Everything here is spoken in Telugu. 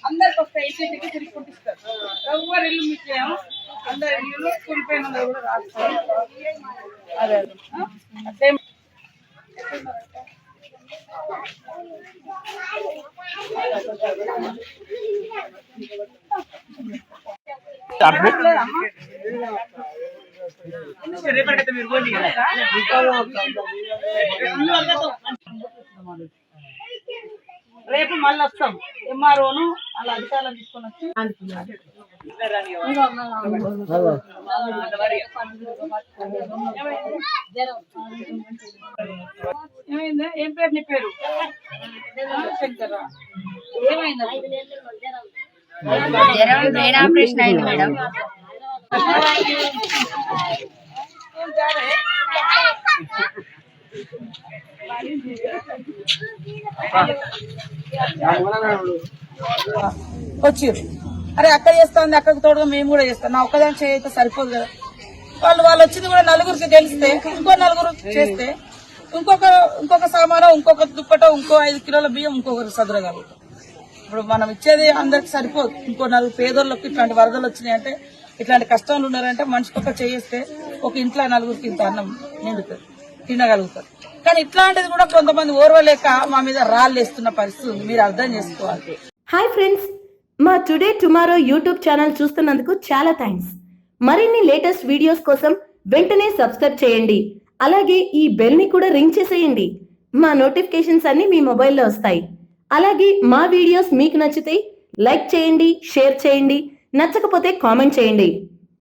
అందరికి వస్తాయి ఇంటికి తిరిగి పుట్టిస్తారు. ఎవరు ఇల్లు మీకు అందరు ఇల్లు కూలిపోయిన కూడా రాస్తారు. అదే అదే రేపు మళ్ళీ వస్తాం. ఎంఆర్ఓను అలా అధికారులను తీసుకొని వచ్చి ఏమైందా? ఏం పేరు నీ పేరు? శంకరా. ఏమైందా? బ్రెయిన్ ఆపరేషన్ అయింది మేడం. వచ్చారు. అరే అక్కడ చేస్తాంది, అక్కడికి తోడుగా మేము కూడా చేస్తాం. నా ఒక్కదాని చేయతే సరిపోదు కదా. వాళ్ళు వచ్చింది కూడా నలుగురికి తెలిస్తే ఇంకో నలుగురు చేస్తే ఇంకొక సామానం, ఇంకొక దుప్పటో, ఇంకో 5 కిలోల బియ్యం ఇంకొకరు సదురగలుగుతాం. ఇప్పుడు మనం ఇచ్చేది అందరికి సరిపోదు. ఇంకో 4 పేదోళ్ళకి ఇట్లాంటి వరదలు వచ్చినాయంటే, ఇట్లాంటి కష్టాలు ఉన్నారంటే మనిషికి ఒక చేస్తే ఒక ఇంట్లో నలుగురికి ఇంత అన్నం నిండుతుంది, తినగలుగుతారు. కానీ ఇట్లాంటిది కూడా కొంతమంది ఓర్వలేక మా మీద రాళ్ళు వేస్తున్న పరిస్థితి ఉంది. మీరు అర్థం చేసుకోవాలి. హాయ్ ఫ్రెండ్స్, మా టుడే టుమారో యూట్యూబ్ ఛానల్ చూస్తున్నందుకు చాలా థ్యాంక్స్. మరిన్ని లేటెస్ట్ వీడియోస్ కోసం వెంటనే సబ్స్క్రైబ్ చేయండి. అలాగే ఈ బెల్ ని కూడా రింగ్ చేసేయండి. మా నోటిఫికేషన్స్ అన్ని మీ మొబైల్లో వస్తాయి. అలాగే మా వీడియోస్ మీకు నచ్చితే లైక్ చేయండి, షేర్ చేయండి, నచ్చకపోతే కామెంట్ చేయండి.